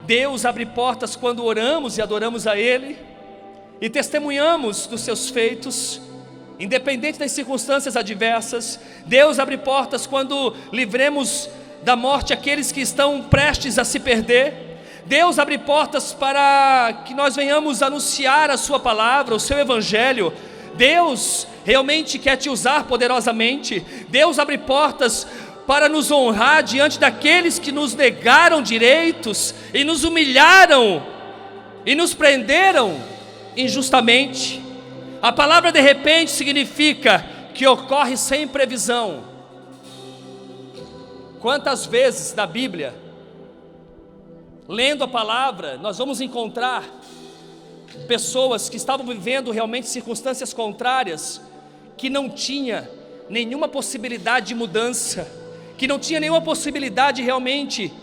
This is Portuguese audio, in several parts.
Deus abre portas quando oramos e adoramos a Ele, e testemunhamos dos seus feitos, independente das circunstâncias adversas. Deus abre portas quando livremos da morte aqueles que estão prestes a se perder. Deus abre portas para que nós venhamos anunciar a sua palavra, o seu evangelho. Deus realmente quer te usar poderosamente. Deus abre portas para nos honrar diante daqueles que nos negaram direitos e nos humilharam e nos prenderam injustamente. A palavra de repente significa que ocorre sem previsão. Quantas vezes na Bíblia, lendo a palavra, nós vamos encontrar pessoas que estavam vivendo realmente circunstâncias contrárias, que não tinha nenhuma possibilidade de mudança, que não tinha nenhuma possibilidade realmente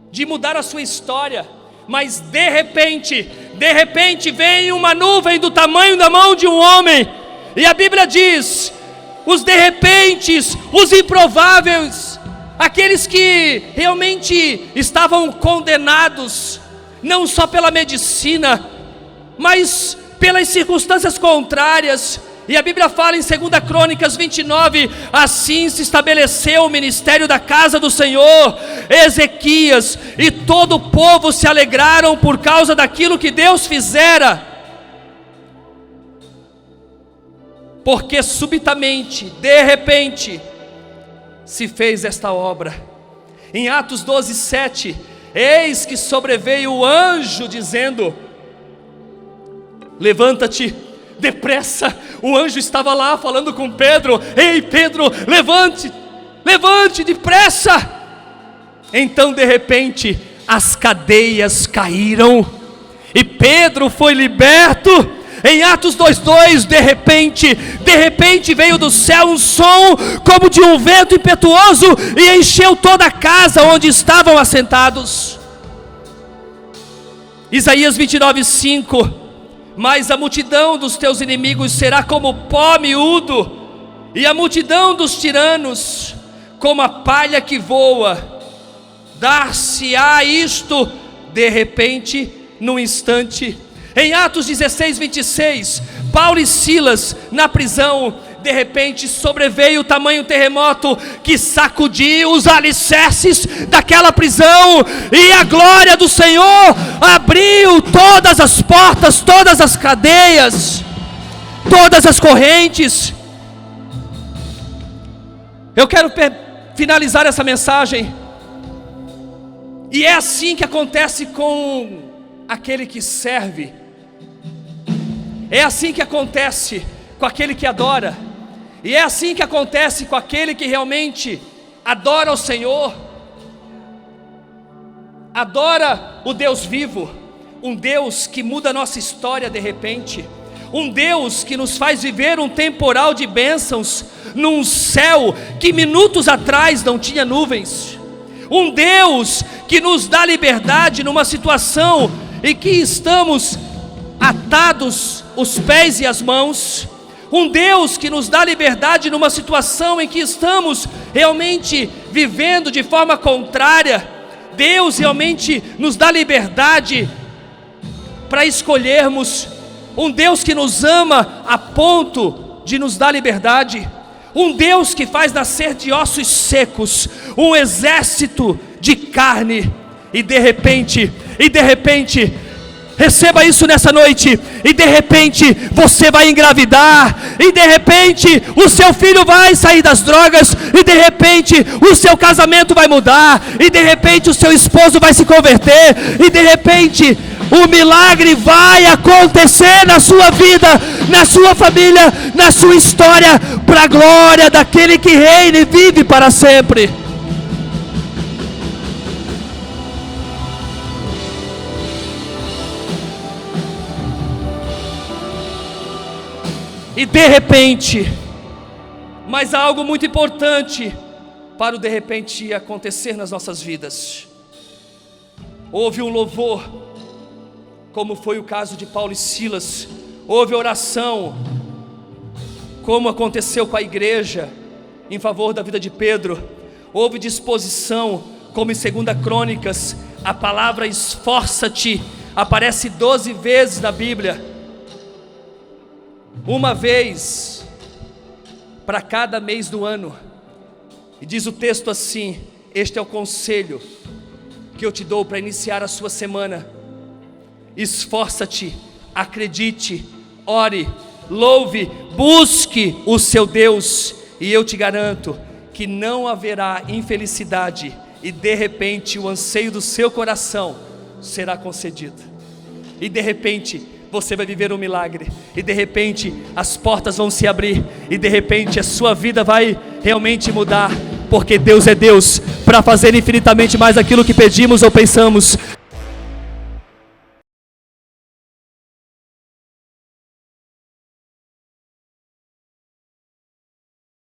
de mudar a sua história, mas de repente vem uma nuvem do tamanho da mão de um homem, e a Bíblia diz, os de repentes, os improváveis, aqueles que realmente estavam condenados, não só pela medicina, mas pelas circunstâncias contrárias. E a Bíblia fala em 2 Crônicas 29, assim se estabeleceu o ministério da casa do Senhor, Ezequias e todo o povo se alegraram por causa daquilo que Deus fizera, porque subitamente, de repente, se fez esta obra. Em Atos 12, 7, eis que sobreveio o anjo dizendo, levanta-te depressa. O anjo estava lá falando com Pedro, ei Pedro, levante depressa. Então de repente as cadeias caíram e Pedro foi liberto. Em Atos 2:2, de repente veio do céu um som como de um vento impetuoso e encheu toda a casa onde estavam assentados. Isaías 29:5, mas a multidão dos teus inimigos será como pó miúdo, e a multidão dos tiranos como a palha que voa. Dar-se-á isto de repente, num instante. Em Atos 16:26, Paulo e Silas na prisão, de repente sobreveio o tamanho terremoto que sacudiu os alicerces daquela prisão, e a glória do Senhor abriu todas as portas, todas as cadeias, todas as correntes. Eu quero finalizar essa mensagem, e é assim que acontece com aquele que serve, é assim que acontece com aquele que adora, e é assim que acontece com aquele que realmente adora o Senhor, adora o Deus vivo, um Deus que muda a nossa história de repente, um Deus que nos faz viver um temporal de bênçãos, num céu que minutos atrás não tinha nuvens, um Deus que nos dá liberdade numa situação em que estamos atados os pés e as mãos, um Deus que nos dá liberdade numa situação em que estamos realmente vivendo de forma contrária. Deus realmente nos dá liberdade para escolhermos, um Deus que nos ama a ponto de nos dar liberdade, um Deus que faz nascer de ossos secos um exército de carne, e de repente, receba isso nessa noite, e de repente você vai engravidar, e de repente o seu filho vai sair das drogas, e de repente o seu casamento vai mudar, e de repente o seu esposo vai se converter, e de repente o milagre vai acontecer na sua vida, na sua família, na sua história, para a glória daquele que reina e vive para sempre. E de repente, mas há algo muito importante para o de repente acontecer nas nossas vidas. Houve um louvor, como foi o caso de Paulo e Silas, houve oração, como aconteceu com a igreja em favor da vida de Pedro, houve disposição, como em 2 Crônicas, A palavra esforça-te aparece 12 vezes na Bíblia, uma vez para cada mês do ano. E diz o texto assim: este é o conselho que eu te dou para iniciar a sua semana. Esforça-te, acredite, ore, louve, busque o seu Deus, e eu te garanto que não haverá infelicidade, e de repente o anseio do seu coração será concedido, e de repente você vai viver um milagre, e de repente as portas vão se abrir, e de repente a sua vida vai realmente mudar, porque Deus é Deus para fazer infinitamente mais aquilo que pedimos ou pensamos.